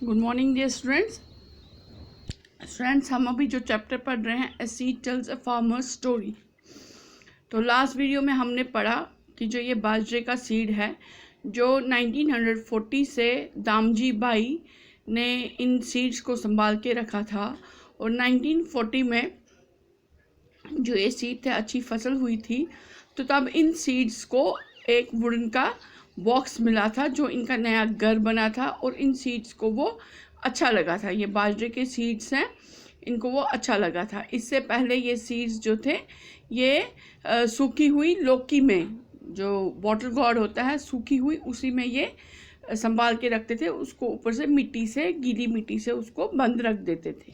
Good morning dear students. हम अभी जो चैप्टर पढ़ रहे हैं a seed tales a farmers story. तो लास्ट वीडियो में हमने पढ़ा कि जो ये बाजरे का सीड है जो 1940 से दामजी बाई ने इन सीड्स को संभाल के रखा था और 1940 में जो ये सीड थे अच्छी फसल हुई थी। तो तब इन सीड्स को एक वुडन का बॉक्स मिला था जो इनका नया घर बना था और इन सीड्स को वो अच्छा लगा था। ये बाजरे के सीड्स हैं, इनको वो अच्छा लगा था। इससे पहले ये सीड्स जो थे ये सूखी हुई लौकी में, जो बॉटल गॉर्ड होता है सूखी हुई, उसी में ये संभाल के रखते थे। उसको ऊपर से मिट्टी से, गीली मिट्टी से उसको बंद रख देते थे।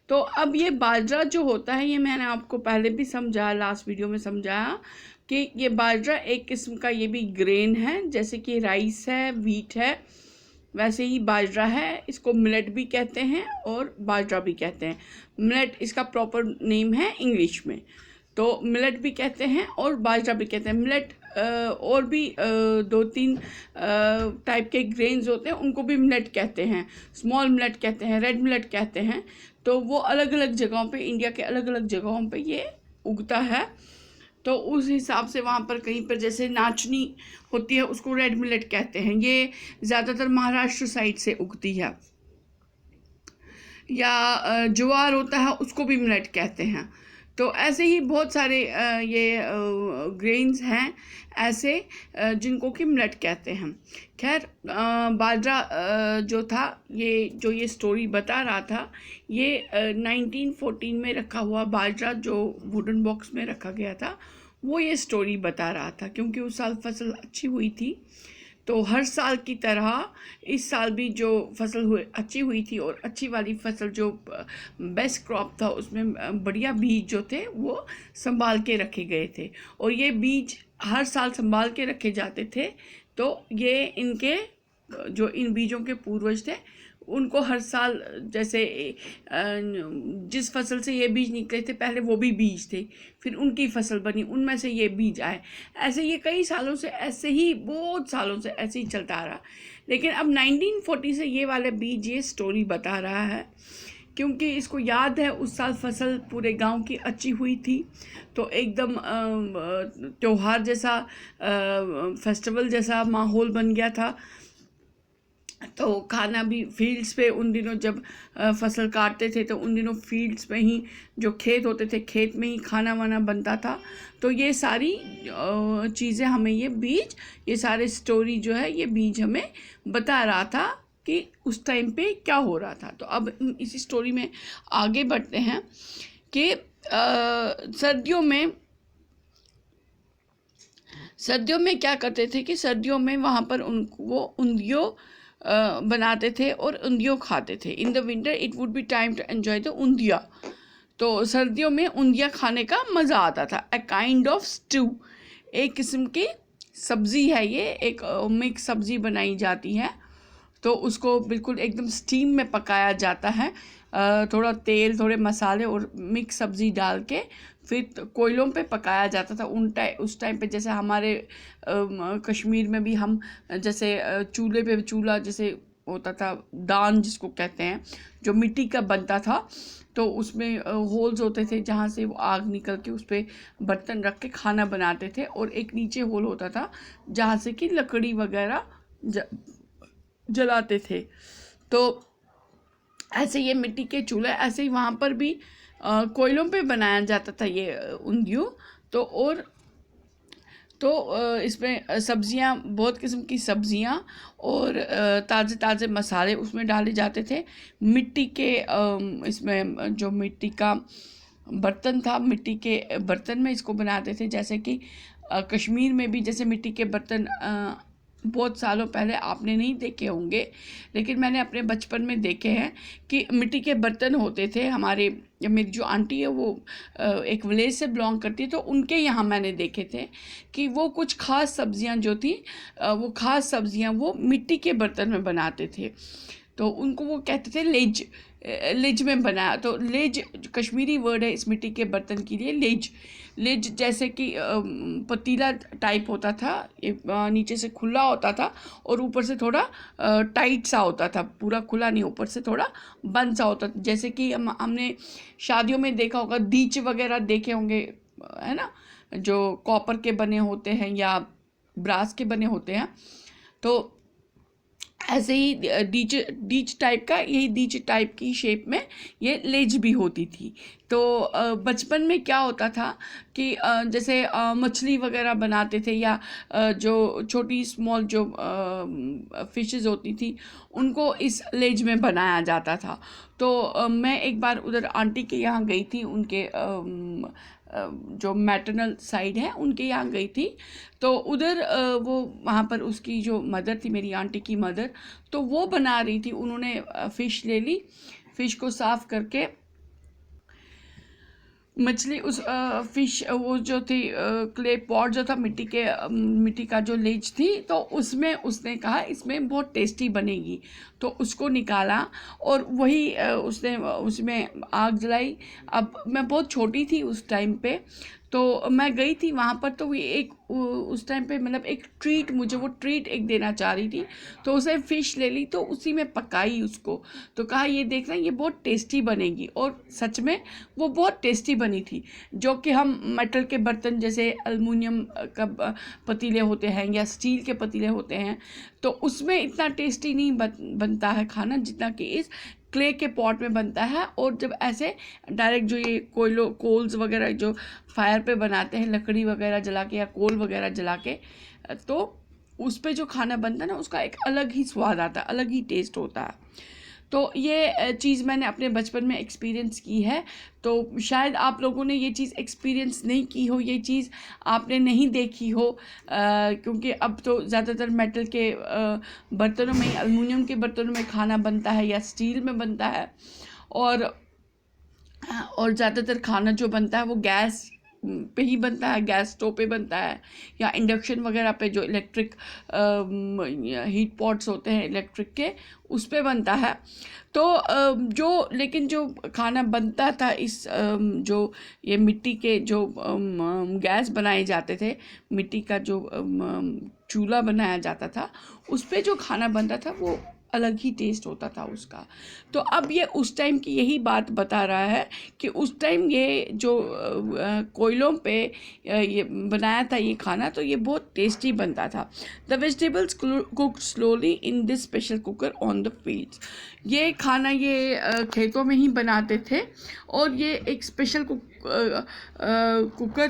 तो अब ये बाजरा जो होता है, ये मैंने आपको पहले भी समझाया, लास्ट वीडियो में समझाया कि ये बाजरा एक किस्म का ये भी ग्रेन है, जैसे कि राइस है, वीट है, वैसे ही बाजरा है। इसको मिलेट भी कहते हैं और बाजरा भी कहते हैं। मिलेट इसका प्रॉपर नेम है इंग्लिश में, तो मिलेट भी कहते हैं और बाजरा भी कहते हैं। मिलेट और भी दो तीन टाइप के ग्रेन्स होते हैं, उनको भी मिलेट कहते हैं। स्मॉल मिलेट कहते हैं, रेड मिलेट कहते हैं। तो वो अलग अलग जगहों पे, इंडिया के अलग अलग जगहों पे ये उगता है। तो उस हिसाब से वहाँ पर कहीं पर जैसे नाचनी होती है उसको रेड मिलेट कहते हैं। ये ज़्यादातर महाराष्ट्र साइड से उगती है। या ज्वार होता है उसको भी मिलेट कहते हैं। तो ऐसे ही बहुत सारे ये ग्रेन्स हैं ऐसे जिनको कि मिलेट कहते हैं। खैर, बाजरा जो था, ये जो ये स्टोरी बता रहा था, ये 1914 में रखा हुआ बाजरा जो वुडन बॉक्स में रखा गया था, वो ये स्टोरी बता रहा था। क्योंकि उस साल फसल अच्छी हुई थी, तो हर साल की तरह इस साल भी जो फसल अच्छी हुई थी और अच्छी वाली फसल जो बेस्ट क्रॉप था उसमें बढ़िया बीज जो थे वो संभाल के रखे गए थे। और ये बीज हर साल संभाल के रखे जाते थे। तो ये इनके जो इन बीजों के पूर्वज थे उनको हर साल, जैसे जिस फसल से ये बीज निकले थे पहले वो भी बीज थे, फिर उनकी फसल बनी, उनमें से ये बीज आए। ऐसे ये कई सालों से, ऐसे ही बहुत सालों से ऐसे ही चलता आ रहा। लेकिन अब 1940 से ये वाले बीज ये स्टोरी बता रहा है, क्योंकि इसको याद है उस साल फसल पूरे गांव की अच्छी हुई थी। तो एकदम त्योहार जैसा, फेस्टिवल जैसा माहौल बन गया था। तो खाना भी फील्ड्स पे, उन दिनों जब फसल काटते थे तो उन दिनों फील्ड्स में ही, जो खेत होते थे खेत में ही खाना वाना बनता था। तो ये सारी चीज़ें हमें ये बीज, ये सारे स्टोरी जो है ये बीज हमें बता रहा था कि उस टाइम पे क्या हो रहा था। तो अब इसी स्टोरी में आगे बढ़ते हैं कि सर्दियों में क्या करते थे कि सर्दियों में वहाँ पर उनको वो ऊंधियो बनाते थे और ऊंधियो खाते थे। In the winter it would be time to enjoy the undhiya. तो सर्दियों में ऊंधिया खाने का मज़ा आता था। ए काइंड ऑफ स्टू, एक किस्म की सब्ज़ी है ये, एक मिक्स सब्ज़ी बनाई जाती है। तो उसको बिल्कुल एकदम स्टीम में पकाया जाता है, थोड़ा तेल, थोड़े मसाले और मिक्स सब्ज़ी डाल के फिर कोयलों पे पकाया जाता था। उस टाइम पे जैसे हमारे कश्मीर में भी हम जैसे चूल्हे पे, चूल्हा जैसे होता था, दान जिसको कहते हैं, जो मिट्टी का बनता था, तो उसमें होल्स होते थे जहाँ से वो आग निकल के उस पर बर्तन रख के खाना बनाते थे। और एक नीचे होल होता था जहाँ से कि लकड़ी वगैरह जलाते थे। तो ऐसे ये मिट्टी के चूल्हे, ऐसे ही वहाँ पर भी कोयलों पे बनाया जाता था ये ऊंधियो। तो इसमें सब्जियां, बहुत किस्म की सब्जियां और ताज़े ताज़े मसाले उसमें डाले जाते थे। मिट्टी के इसमें जो मिट्टी का बर्तन था, मिट्टी के बर्तन में इसको बनाते थे। जैसे कि कश्मीर में भी जैसे मिट्टी के बर्तन बहुत सालों पहले आपने नहीं देखे होंगे, लेकिन मैंने अपने बचपन में देखे हैं कि मिट्टी के बर्तन होते थे। हमारे, मेरी जो आंटी है वो एक विलेज से बिलोंग करती है, तो उनके यहाँ मैंने देखे थे कि वो कुछ ख़ास सब्जियां जो थी, वो ख़ास सब्जियां वो मिट्टी के बर्तन में बनाते थे। तो उनको वो कहते थे लेज। लेज में बनाया, तो लेज कश्मीरी वर्ड है इस मिट्टी के बर्तन के लिए, लेज। लेज जैसे कि पतीला टाइप होता था, ये नीचे से खुला होता था और ऊपर से थोड़ा टाइट सा होता था, पूरा खुला नहीं, ऊपर से थोड़ा बंद सा होता था। जैसे कि हमने शादियों में देखा होगा, दीच वगैरह देखे होंगे, है ना, जो कॉपर के बने होते हैं या ब्रास के बने होते हैं। तो ऐसे ही डीच टाइप का, यही डीच टाइप की शेप में ये लेज भी होती थी। तो बचपन में क्या होता था कि जैसे मछली वगैरह बनाते थे, या जो छोटी स्मॉल जो फिशेस होती थी उनको इस लेज में बनाया जाता था। तो मैं एक बार उधर आंटी के यहाँ गई थी, उनके जो मैटरनल साइड है उनके यहाँ गई थी। तो उधर वो वहाँ पर उसकी जो मदर थी, मेरी आंटी की मदर, तो वो बना रही थी। उन्होंने फ़िश ले ली, फ़िश को साफ़ करके मछली उस फिश वो जो थी क्ले पॉट जो था, मिट्टी का जो लेज थी, तो उसमें उसने कहा इसमें बहुत टेस्टी बनेगी। तो उसको निकाला और वही उसने उसमें आग जलाई। अब मैं बहुत छोटी थी उस टाइम पे, तो मैं गई थी वहाँ पर। तो वो एक उस टाइम पे मतलब एक ट्रीट, मुझे वो ट्रीट एक देना चाह रही थी, तो उसे फ़िश ले ली, तो उसी में पकाई उसको। तो कहा ये देखना ये बहुत टेस्टी बनेगी, और सच में वो बहुत टेस्टी बनी थी। जो कि हम मेटल के बर्तन जैसे एल्युमिनियम का पतीले होते हैं या स्टील के पतीले होते हैं, तो उसमें इतना टेस्टी नहीं बनता है खाना जितना कि इस क्ले के पॉट में बनता है। और जब ऐसे डायरेक्ट जो ये कोल्स वगैरह जो फायर पे बनाते हैं, लकड़ी वगैरह जला के या कोल वगैरह जला के, तो उस पे जो खाना बनता है ना, उसका एक अलग ही स्वाद आता है, अलग ही टेस्ट होता है। तो ये चीज़ मैंने अपने बचपन में एक्सपीरियंस की है। तो शायद आप लोगों ने ये चीज़ एक्सपीरियंस नहीं की हो, ये चीज़ आपने नहीं देखी हो, क्योंकि अब तो ज़्यादातर मेटल के बर्तनों में, एल्युमिनियम के बर्तनों में खाना बनता है या स्टील में बनता है। और ज़्यादातर खाना जो बनता है वो गैस पे ही बनता है, गैस स्टोव पे बनता है, या इंडक्शन वगैरह पे जो इलेक्ट्रिक हीट पॉट्स होते हैं इलेक्ट्रिक के, उस पे बनता है। तो लेकिन जो खाना बनता था इस जो ये मिट्टी के जो गैस बनाए जाते थे, मिट्टी का जो चूल्हा बनाया जाता था, उस पे जो खाना बनता था वो अलग ही टेस्ट होता था उसका। तो अब ये उस टाइम की यही बात बता रहा है कि उस टाइम ये जो कोयलों पे ये बनाया था ये खाना, तो ये बहुत टेस्टी बनता था। The vegetables cooked slowly in this special cooker on the fields. ये खाना ये खेतों में ही बनाते थे, और ये एक स्पेशल कुकर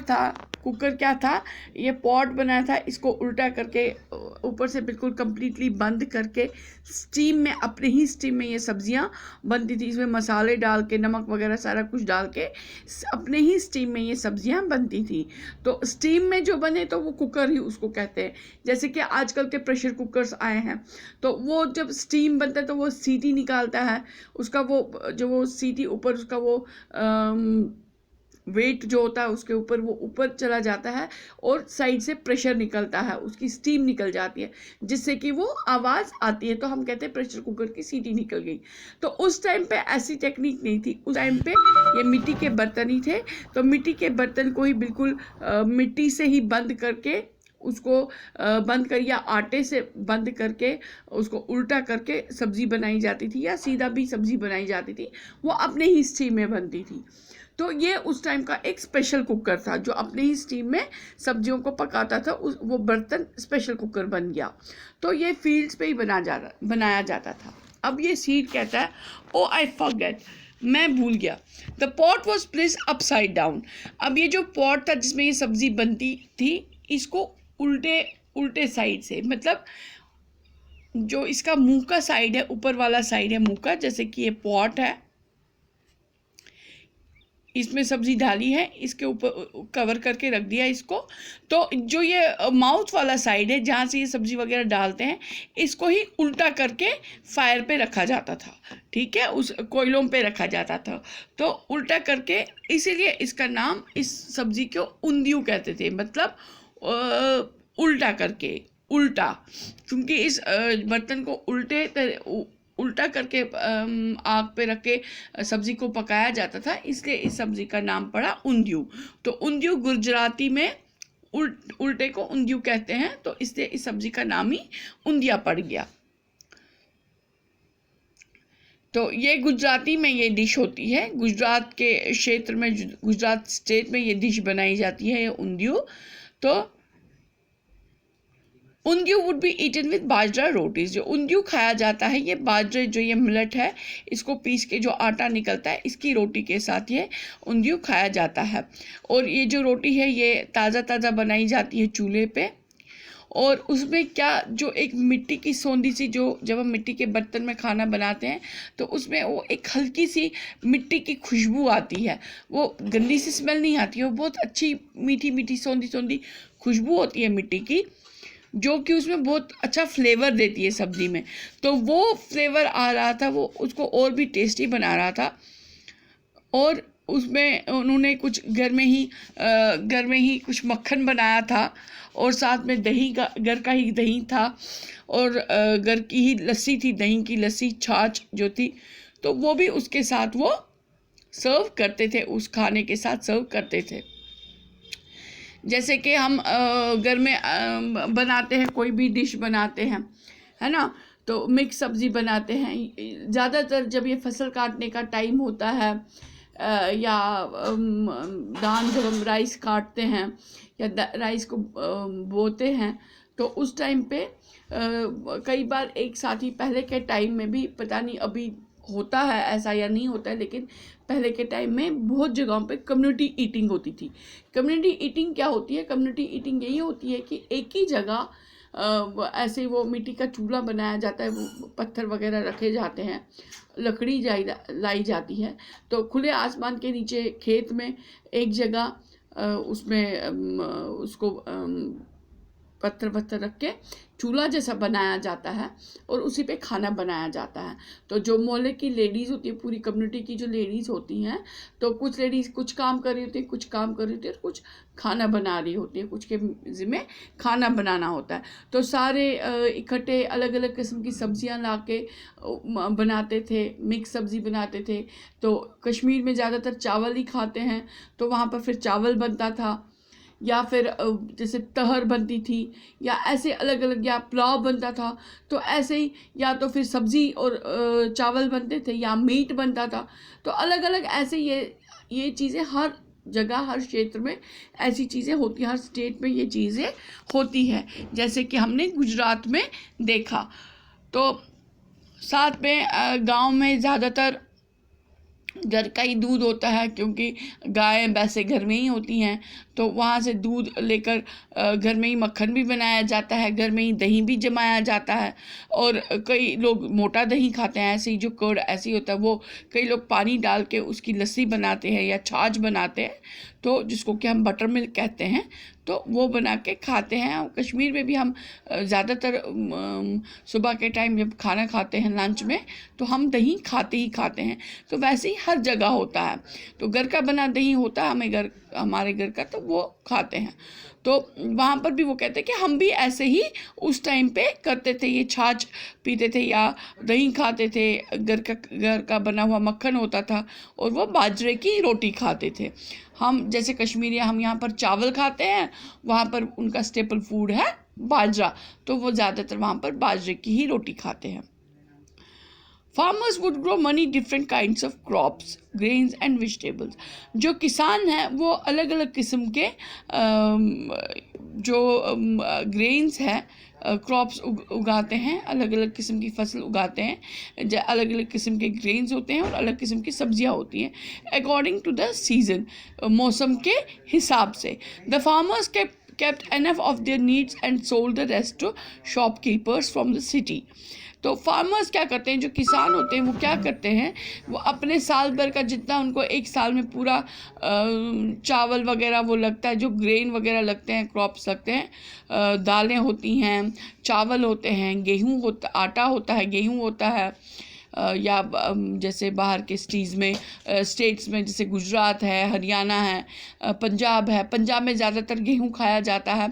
था। कुकर क्या था, ये पॉट बनाया था, इसको उल्टा करके ऊपर से बिल्कुल कंप्लीटली बंद करके स्टीम में, अपने ही स्टीम में ये सब्जियां बनती थी। इसमें मसाले डाल के, नमक वगैरह सारा कुछ डाल के अपने ही स्टीम में ये सब्जियां बनती थी। तो स्टीम में जो बने तो वो कुकर ही उसको कहते हैं। जैसे कि आजकल के प्रेशर कुकर्स आए हैं, तो वो जब स्टीम बनता है तो वो सीटी निकालता है, उसका वो जो वो सीटी ऊपर उसका वो वेट जो होता है उसके ऊपर वो ऊपर चला जाता है, और साइड से प्रेशर निकलता है, उसकी स्टीम निकल जाती है, जिससे कि वो आवाज़ आती है। तो हम कहते हैं प्रेशर कुकर की सीटी निकल गई। तो उस टाइम पे ऐसी टेक्निक नहीं थी, उस टाइम पे ये मिट्टी के बर्तन ही थे। तो मिट्टी के बर्तन को ही बिल्कुल मिट्टी से ही बंद करके उसको बंद कर, या आटे से बंद करके उसको उल्टा करके सब्ज़ी बनाई जाती थी, या सीधा भी सब्ज़ी बनाई जाती थी, वो अपने ही स्टीम में बनती थी। तो ये उस टाइम का एक स्पेशल कुकर था जो अपने ही स्टीम में सब्जियों को पकाता था। वो बर्तन स्पेशल कुकर बन गया। तो ये फील्ड्स पे ही बनाया जाता था। अब ये सीड कहता है, ओ आई फॉरगेट, मैं भूल गया, the pot was placed upside down. अब ये जो पॉट था जिसमें ये सब्जी बनती थी, इसको उल्टे साइड से, मतलब जो इसका मुंह का साइड है, ऊपर वाला साइड है मुंह का, जैसे कि ये पॉट है, इसमें सब्जी डाली है, इसके ऊपर कवर करके रख दिया इसको। तो जो ये माउथ वाला साइड है जहाँ से ये सब्जी वगैरह डालते हैं, इसको ही उल्टा करके फायर पे रखा जाता था, ठीक है, उस कोयलों पे रखा जाता था। तो उल्टा करके, इसीलिए इसका नाम, इस सब्जी को उंदियू कहते थे, मतलब उल्टा करके, उल्टा, क्योंकि इस बर्तन को उल्टा करके आग पे रख के सब्जी को पकाया जाता था, इसलिए इस सब्जी का नाम पड़ा ऊंधियू। तो ऊंधियू गुजराती में उल्टे को ऊंधियू कहते हैं, तो इसलिए इस सब्जी का नाम ही ऊंधिया पड़ गया। तो ये गुजराती में ये डिश होती है, गुजरात के क्षेत्र में, गुजरात स्टेट में ये डिश बनाई जाती है, ये ऊंधियू। तो undhiyu would be eaten with बाजरा रोटीज। जो ऊंधियू खाया जाता है, ये बाजरे, जो ये मिलेट है, इसको पीस के जो आटा निकलता है, इसकी रोटी के साथ ये ऊंधियू खाया जाता है। और ये जो रोटी है ये ताज़ा ताज़ा बनाई जाती है चूल्हे पे, और उसमें क्या, जो एक मिट्टी की सोंधी सी, जो जब हम मिट्टी के बर्तन में खाना बनाते हैं तो उसमें वो एक हल्की सी मिट्टी की खुशबू आती है, वो गंदी सी स्मेल नहीं आती है, वो बहुत अच्छी मीठी मीठी सोंधी सोंधी खुशबू होती है मिट्टी की, जो कि उसमें बहुत अच्छा फ्लेवर देती है सब्ज़ी में। तो वो फ्लेवर आ रहा था, वो उसको और भी टेस्टी बना रहा था। और उसमें उन्होंने कुछ घर में ही कुछ मक्खन बनाया था, और साथ में दही का, घर का ही दही था, और घर की ही लस्सी थी, दही की लस्सी, छाछ जो थी, तो वो भी उसके साथ वो सर्व करते थे, उस खाने के साथ सर्व करते थे। जैसे कि हम घर में बनाते हैं, कोई भी डिश बनाते हैं, है ना, तो मिक्स सब्ज़ी बनाते हैं। ज़्यादातर जब ये फसल काटने का टाइम होता है, या धान, जब हम राइस काटते हैं या राइस को बोते हैं, तो उस टाइम पे कई बार एक साथ ही, पहले के टाइम में भी, पता नहीं अभी होता है ऐसा या नहीं होता है, लेकिन पहले के टाइम में बहुत जगहों पे कम्युनिटी ईटिंग होती थी। कम्युनिटी ईटिंग क्या होती है? कम्युनिटी ईटिंग यही होती है कि एक ही जगह ऐसे वो मिट्टी का चूल्हा बनाया जाता है, वो पत्थर वगैरह रखे जाते हैं, लकड़ी लाई जाती है, तो खुले आसमान के नीचे खेत में एक जगह उसमें उसको पत्थर रख के चूल्हा जैसा बनाया जाता है, और उसी पे खाना बनाया जाता है। तो जो मोहल्ले की लेडीज़ होती है, पूरी कम्युनिटी की जो लेडीज़ होती हैं, तो कुछ लेडीज़ कुछ काम कर रही होती है, कुछ काम कर रही होती है, और कुछ खाना बना रही होती है, कुछ के ज़िम्मे खाना बनाना होता है। तो सारे इकट्ठे अलग अलग किस्म की सब्जियां ला के बनाते थे, मिक्स सब्ज़ी बनाते थे। तो कश्मीर में ज़्यादातर चावल ही खाते हैं, तो वहाँ पर फिर चावल बनता था, या फिर जैसे तहर बनती थी, या ऐसे अलग अलग, या पुलाव बनता था, तो ऐसे ही, या तो फिर सब्ज़ी और चावल बनते थे, या मीट बनता था। तो अलग अलग ऐसे ये चीज़ें हर जगह, हर क्षेत्र में ऐसी चीज़ें होती हैं, हर स्टेट में ये चीज़ें होती हैं, जैसे कि हमने गुजरात में देखा। तो साथ में गांव में ज़्यादातर घर का ही दूध होता है, क्योंकि गाय वैसे घर में ही होती हैं, तो वहाँ से दूध लेकर घर में ही मक्खन भी बनाया जाता है, घर में ही दही भी जमाया जाता है। और कई लोग मोटा दही खाते हैं, ऐसे ही जो कर्ड ऐसी होता है, वो कई लोग पानी डाल के उसकी लस्सी बनाते हैं या छाछ बनाते हैं, तो जिसको कि हम बटर मिल्क कहते हैं, तो वो बना के खाते हैं। और कश्मीर में भी हम ज़्यादातर सुबह के टाइम जब खाना खाते हैं लंच में, तो हम दही खाते ही खाते हैं। तो वैसे ही हर जगह होता है, तो घर का बना दही होता है हमारे घर का, तो वो खाते हैं। तो वहाँ पर भी वो कहते हैं कि हम भी ऐसे ही उस टाइम पे करते थे, ये छाछ पीते थे या दही खाते थे, घर का बना हुआ मक्खन होता था, और वो बाजरे की रोटी खाते थे। हम जैसे कश्मीरी, हम यहाँ पर चावल खाते हैं, वहाँ पर उनका स्टेपल फूड है बाजरा, तो वो ज़्यादातर वहाँ पर बाजरे की ही रोटी खाते हैं। Farmers would grow many different kinds of crops, grains and vegetables. जो किसान हैं वो अलग अलग किस्म के जो ग्रेन्स हैं, क्रॉप्स उगाते हैं, अलग अलग किस्म की फसल उगाते हैं, अलग अलग किस्म के ग्रेन्स होते हैं और अलग किस्म की सब्जियां होती हैं, अकॉर्डिंग टू द सीजन, मौसम के हिसाब से। The farmers kept enough of their needs and sold the rest to shopkeepers from the city. तो फार्मर्स क्या करते हैं, जो किसान होते हैं वो क्या करते हैं, वो अपने साल भर का जितना उनको एक साल में पूरा चावल वगैरह वो लगता है, जो ग्रेन वगैरह लगते हैं, क्रॉप्स लगते हैं, दालें होती हैं, चावल होते हैं, गेहूँ होता, आटा होता है, गेहूँ होता है, या जैसे बाहर के स्टेट्स में जैसे गुजरात है, हरियाणा है, पंजाब है, पंजाब में ज़्यादातर गेहूँ खाया जाता है,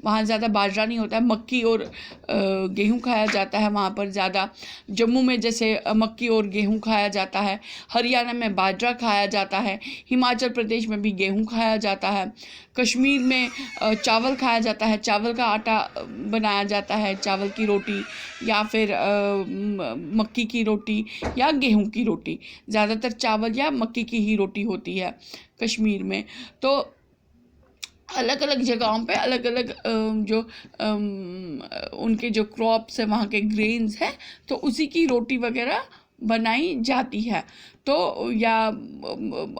वहाँ ज़्यादा बाजरा नहीं होता है, मक्की और गेहूँ खाया जाता है वहाँ पर ज़्यादा। जम्मू में जैसे मक्की और गेहूँ खाया जाता है, हरियाणा में बाजरा खाया जाता है, हिमाचल प्रदेश में भी गेहूँ खाया जाता है, कश्मीर में चावल खाया जाता है, चावल का आटा बनाया जाता है, चावल की रोटी या फिर मक्की की रोटी या गेहूं की रोटी, ज़्यादातर चावल या मक्की की ही रोटी होती है कश्मीर में। तो अलग अलग जगहों पे अलग अलग जो उनके जो क्रॉप्स है, वहाँ के ग्रेन्स हैं, तो उसी की रोटी वगैरह बनाई जाती है। तो या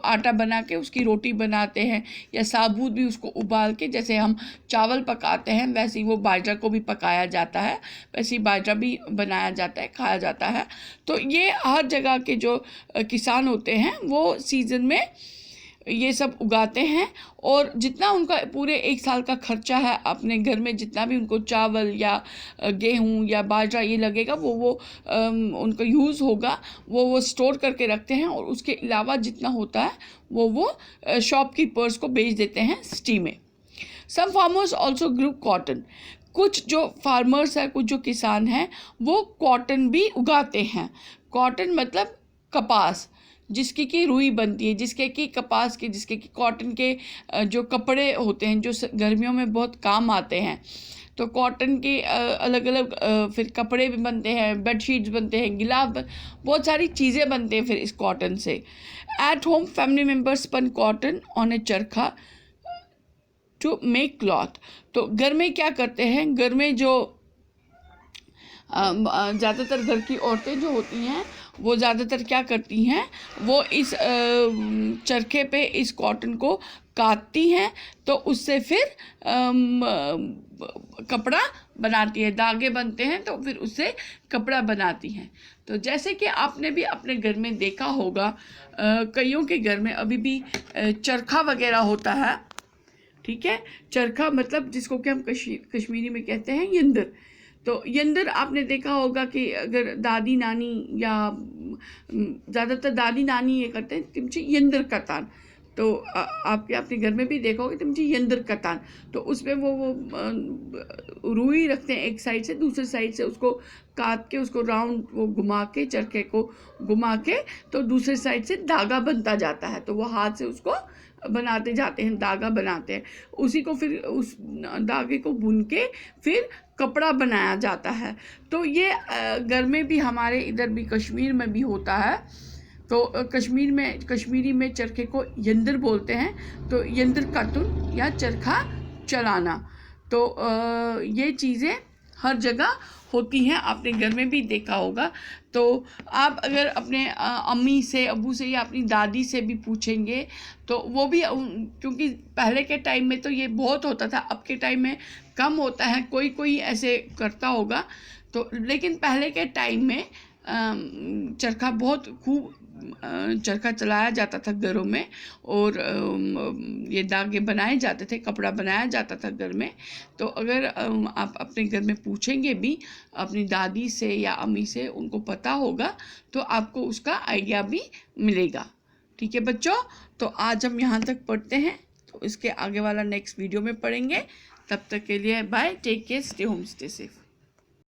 आटा बना के उसकी रोटी बनाते हैं, या साबुत भी उसको उबाल के, जैसे हम चावल पकाते हैं वैसे ही वो बाजरा को भी पकाया जाता है, वैसे ही बाजरा भी बनाया जाता है, खाया जाता है। तो ये हर जगह के जो किसान होते हैं वो सीज़न में ये सब उगाते हैं, और जितना उनका पूरे एक साल का खर्चा है अपने घर में, जितना भी उनको चावल या गेहूं या बाजरा ये लगेगा वो उनका यूज़ होगा, वो स्टोर करके रखते हैं, और उसके अलावा जितना होता है वो शॉपकीपर्स को बेच देते हैं सिटी में। सम फार्मर्स ऑल्सो ग्रो कॉटन। कुछ जो फार्मर्स हैं, कुछ जो किसान हैं, वो कॉटन भी उगाते हैं। कॉटन मतलब कपास, जिसकी की रुई बनती है, जिसके की कपास के, जिसके की कॉटन के जो कपड़े होते हैं जो गर्मियों में बहुत काम आते हैं। तो कॉटन के अलग अलग फिर कपड़े भी बनते हैं, बेडशीट्स बनते हैं, गिलाफ, बहुत सारी चीज़ें बनते हैं फिर इस कॉटन से। At home family members spun cotton on a charkha to make cloth. तो घर में क्या करते हैं, घर में जो ज़्यादातर घर की औरतें जो होती हैं वो ज़्यादातर क्या करती हैं, वो इस चरखे पे इस कॉटन को काटती हैं, तो उससे फिर कपड़ा बनाती है, धागे बनते हैं, तो फिर उससे कपड़ा बनाती हैं। तो जैसे कि आपने भी अपने घर में देखा होगा, कईयों के घर में अभी भी चरखा वगैरह होता है, ठीक है। चरखा मतलब जिसको कि हम कश्मीरी में कहते हैं यंदर। तो यंदर आपने देखा होगा कि अगर दादी नानी या ज़्यादातर दादी नानी ये करते हैं, तिमची यंदर कतान। तो आपके अपने घर में भी देखा होगा तिमची यंदर कतान। तो उसमें वो रुई रखते हैं एक साइड से, दूसरे साइड से उसको काट के उसको राउंड वो घुमा के, चरखे को घुमा के, तो दूसरे साइड से धागा बनता जाता है। तो वो हाथ से उसको बनाते जाते हैं, धागा बनाते हैं, उसी को फिर उस धागे को बुन के फिर कपड़ा बनाया जाता है। तो ये घर में भी हमारे इधर भी कश्मीर में भी होता है। तो कश्मीरी में चरखे को यंदर बोलते हैं। तो यंदर कतुन या चरखा चलाना, तो ये चीज़ें हर जगह होती हैं, आपने घर में भी देखा होगा। तो आप अगर अपने अम्मी से, अब्बू से या अपनी दादी से भी पूछेंगे तो वो भी, क्योंकि पहले के टाइम में तो ये बहुत होता था, अब के टाइम में कम होता है, कोई कोई ऐसे करता होगा। तो लेकिन पहले के टाइम में चरखा बहुत खूब चरखा चलाया जाता था घरों में, और ये धागे बनाए जाते थे, कपड़ा बनाया जाता था घर में। तो अगर आप अपने घर में पूछेंगे भी अपनी दादी से या अम्मी से, उनको पता होगा, तो आपको उसका आइडिया भी मिलेगा। ठीक है बच्चों, तो आज हम यहाँ तक पढ़ते हैं, तो इसके आगे वाला नेक्स्ट वीडियो में पढ़ेंगे। तब तक के लिए bye, take care, stay home, stay safe.